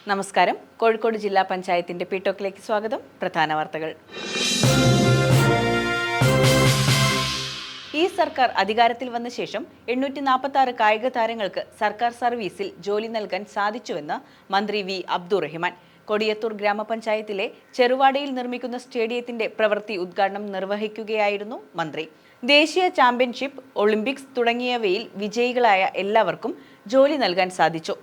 നമസ്കാരം. കോഴിക്കോട് ജില്ലാ പഞ്ചായത്തിന്റെ പീട്ടോക്കിലേക്ക് സ്വാഗതം. പ്രധാന വാർത്തകൾ. ഈ സർക്കാർ അധികാരത്തിൽ വന്ന ശേഷം 846 കായിക താരങ്ങൾക്ക് സർക്കാർ സർവീസിൽ ജോലി നൽകാൻ സാധിച്ചുവെന്ന് മന്ത്രി വി അബ്ദുറഹിമാൻ. കൊടിയത്തൂർ ഗ്രാമപഞ്ചായത്തിലെ ചെറുവാടിയിൽ നിർമ്മിക്കുന്ന സ്റ്റേഡിയത്തിന്റെ പ്രവൃത്തി ഉദ്ഘാടനം നിർവഹിക്കുകയായിരുന്നു മന്ത്രി. ദേശീയ ചാമ്പ്യൻഷിപ്പ്, ഒളിമ്പിക്സ് തുടങ്ങിയവയിൽ വിജയികളായ എല്ലാവർക്കും ജോലി നൽകാൻ സാധിച്ചു.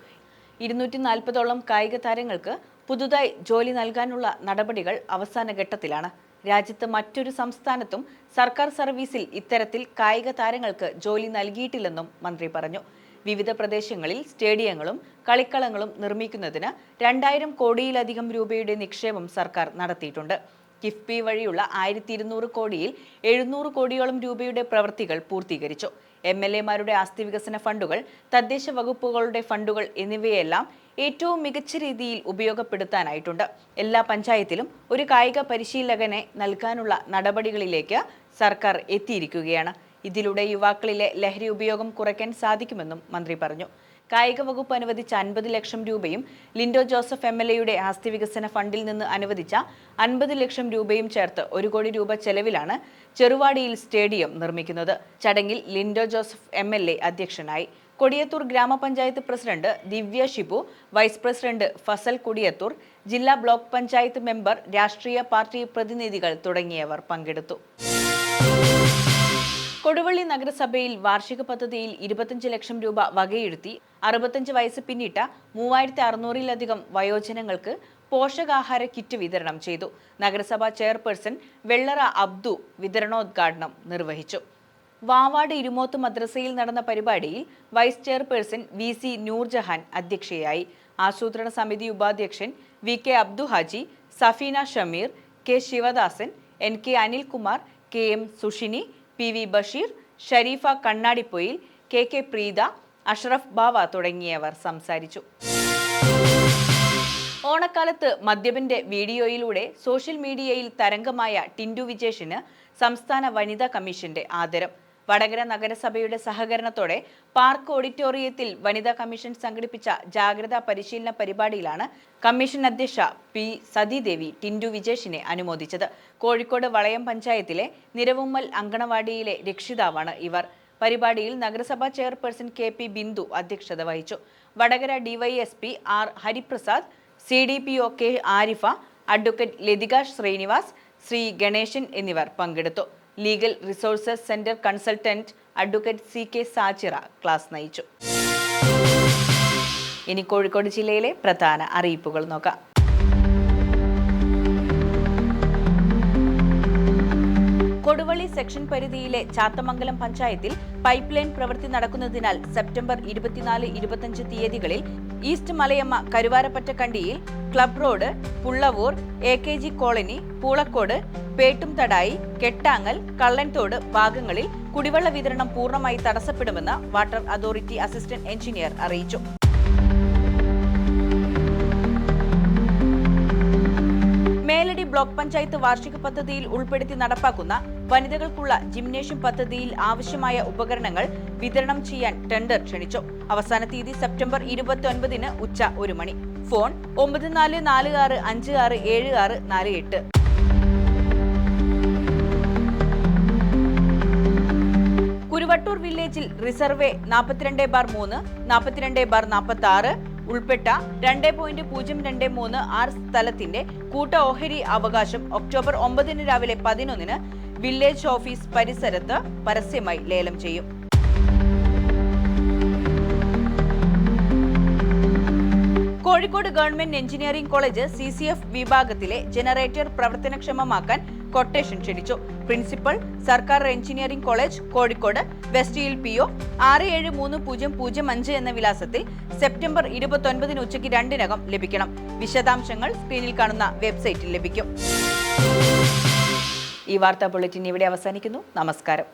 240ഓളം കായിക താരങ്ങൾക്ക് പുതുതായി ജോലി നൽകാനുള്ള നടപടികൾ അവസാന ഘട്ടത്തിലാണ്. രാജ്യത്ത് മറ്റൊരു സംസ്ഥാനത്തും സർക്കാർ സർവീസിൽ ഇത്തരത്തിൽ കായിക താരങ്ങൾക്ക് ജോലി നൽകിയിട്ടില്ലെന്നും മന്ത്രി പറഞ്ഞു. വിവിധ പ്രദേശങ്ങളിൽ സ്റ്റേഡിയങ്ങളും കളിക്കളങ്ങളും നിർമ്മിക്കുന്നതിന് 2000 കോടിയിലധികം രൂപയുടെ നിക്ഷേപം സർക്കാർ നടത്തിയിട്ടുണ്ട്. കിഫ്ബി വഴിയുള്ള 1200 കോടിയിൽ 700 കോടിയോളം രൂപയുടെ പ്രവൃത്തികൾ പൂർത്തീകരിച്ചു. MLA-മാരുടെ ആസ്തി വികസന ഫണ്ടുകൾ, തദ്ദേശ വകുപ്പുകളുടെ ഫണ്ടുകൾ എന്നിവയെല്ലാം ഏറ്റവും മികച്ച രീതിയിൽ ഉപയോഗപ്പെടുത്താനായിട്ടുണ്ട്. എല്ലാ പഞ്ചായത്തിലും ഒരു കായിക പരിശീലകനെ നൽകാനുള്ള നടപടികളിലേക്ക് സർക്കാർ എത്തിയിരിക്കുകയാണ്. ഇതിലൂടെ യുവാക്കളിലെ ലഹരി ഉപയോഗം കുറയ്ക്കാൻ സാധിക്കുമെന്നും മന്ത്രി പറഞ്ഞു. കായിക വകുപ്പ് അനുവദിച്ച 50 ലക്ഷം രൂപയും ലിൻഡോ ജോസഫ് MLA-യുടെ ആസ്തി വികസന ഫണ്ടിൽ നിന്ന് അനുവദിച്ച 50 ലക്ഷം രൂപയും ചേർത്ത് 1 കോടി രൂപ ചെലവിലാണ് ചെറുവാടിയിൽ സ്റ്റേഡിയം നിർമ്മിക്കുന്നത്. ചടങ്ങിൽ ലിൻഡോ ജോസഫ് MLA അധ്യക്ഷനായി. കൊടിയത്തൂർ ഗ്രാമപഞ്ചായത്ത് പ്രസിഡന്റ് ദിവ്യ ഷിബു, വൈസ് പ്രസിഡന്റ് ഫസൽ കൊടിയത്തൂർ, ജില്ലാ ബ്ലോക്ക് പഞ്ചായത്ത് മെമ്പർ, രാഷ്ട്രീയ പാർട്ടി പ്രതിനിധികൾ തുടങ്ങിയവർ പങ്കെടുത്തു. കൊടുവള്ളി നഗരസഭയിൽ വാർഷിക പദ്ധതിയിൽ 25 ലക്ഷം രൂപ വകയിരുത്തി 65 വയസ്സ് പിന്നിട്ട 3600-ലധികം വയോജനങ്ങൾക്ക് പോഷകാഹാര കിറ്റ് വിതരണം ചെയ്തു. നഗരസഭാ ചെയർപേഴ്സൺ വെള്ളറ അബ്ദു വിതരണോദ്ഘാടനം നിർവഹിച്ചു. വാവാട് ഇരുമോത്ത് മദ്രസയിൽ നടന്ന പരിപാടിയിൽ വൈസ് ചെയർപേഴ്സൺ VC നൂർജഹാൻ അധ്യക്ഷയായി. ആസൂത്രണ സമിതി ഉപാധ്യക്ഷൻ VK Abdu Haji, Safina Shameer, K Sivadasan, NK Anilkumar, KM സുഷിനി, PV Basheer, Sharifa Kannadipoyil, KK Preetha, Ashraf ബാവ തുടങ്ങിയവർ സംസാരിച്ചു. ഓണക്കാലത്ത് മദ്യപന്റെ വീഡിയോയിലൂടെ സോഷ്യൽ മീഡിയയിൽ തരംഗമായ ടിൻഡു വിജേഷിന് സംസ്ഥാന വനിതാ കമ്മീഷന്റെ ആദരം. വടകര നഗരസഭയുടെ സഹകരണത്തോടെ പാർക്ക് ഓഡിറ്റോറിയത്തിൽ വനിതാ കമ്മീഷൻ സംഘടിപ്പിച്ച ജാഗ്രതാ പരിശീലന പരിപാടിയിലാണ് കമ്മീഷൻ അധ്യക്ഷ P സതീദേവി ടിൻഡു വിജേഷിനെ അനുമോദിച്ചത്. കോഴിക്കോട് വളയം പഞ്ചായത്തിലെ നിരവുമ്മൽ അങ്കണവാടിയിലെ രക്ഷിതാവാണ് ഇവർ. പരിപാടിയിൽ നഗരസഭാ ചെയർപേഴ്സൺ KP ബിന്ദു അധ്യക്ഷത വഹിച്ചു. Vadakara DYSP R Hariprasad, CDPO K Arifa, advocate Lathika Srinivas, Sri Ganesan എന്നിവർ പങ്കെടുത്തു. Legal resources centre consultant advocate CK Sajira class നയിച്ചു. ഇനി കോഴിക്കോട് ജില്ലയിലെ പ്രധാന അറിയിപ്പുകൾ നോക്കാം. കൊടുവള്ളി സെക്ഷൻ പരിധിയിലെ ചാത്തമംഗലം പഞ്ചായത്തിൽ പൈപ്പ് ലൈൻ പ്രവൃത്തി നടക്കുന്നതിനാൽ സെപ്റ്റംബർ 24-25 തീയതികളിൽ ഈസ്റ്റ് മലയമ്മ കരുവാരപ്പറ്റക്കണ്ടിയിൽ, club road, Pullavoor, AKG colony, Poolakkode, Pettumthadayi, Kettangal, Kallanthode ഭാഗങ്ങളിൽ കുടിവെള്ള വിതരണം പൂർണ്ണമായി തടസ്സപ്പെടുമെന്ന് വാട്ടർ അതോറിറ്റി അസിസ്റ്റന്റ് എഞ്ചിനീയർ അറിയിച്ചു. മേലടി ബ്ലോക്ക് പഞ്ചായത്ത് വാർഷിക പദ്ധതിയിൽ ഉൾപ്പെടുത്തി നടപ്പാക്കുന്ന വനിതകൾക്കുള്ള ജിംനേഷ്യം പദ്ധതിയിൽ ആവശ്യമായ ഉപകരണങ്ങൾ വിതരണം ചെയ്യാൻ ടെൻഡർ ക്ഷണിച്ചു. അവസാന തീയതി സെപ്റ്റംബർ 29-ന് ഉച്ച 1 മണി. ഫോൺ 9446567648. കുരുവട്ടൂർ വില്ലേജിൽ റിസർവേ 42/3, 42/46 ഉൾപ്പെട്ട 2.023 സ്ഥലത്തിന്റെ കൂട്ട ഓഹരി അവകാശം ഒക്ടോബർ 9 രാവിലെ 11-ന് വില്ലേജ് ഓഫീസ് പരിസരത്ത് പരസ്യമായി ലേലം ചെയ്യും. Kozhikode government engineering college CCF വിഭാഗത്തിലെ ജനറേറ്റർ പ്രവർത്തനക്ഷമമാക്കാൻ കൊട്ടേഷൻ ക്ഷണിച്ചു. പ്രിൻസിപ്പൽ, സർക്കാർ engineering college, Kozhikode, west hill PO 673005 എന്ന വിലാസത്തിൽ സെപ്റ്റംബർ 29-ന് ഉച്ചയ്ക്ക് 2-നകം ലഭിക്കണം. വിശദാംശങ്ങൾ സ്ക്രീനിൽ കാണുന്ന വെബ്സൈറ്റിൽ ലഭിക്കും. ഈ വാർത്താ ബുള്ളറ്റിൻ ഇവിടെ അവസാനിക്കുന്നു. നമസ്കാരം.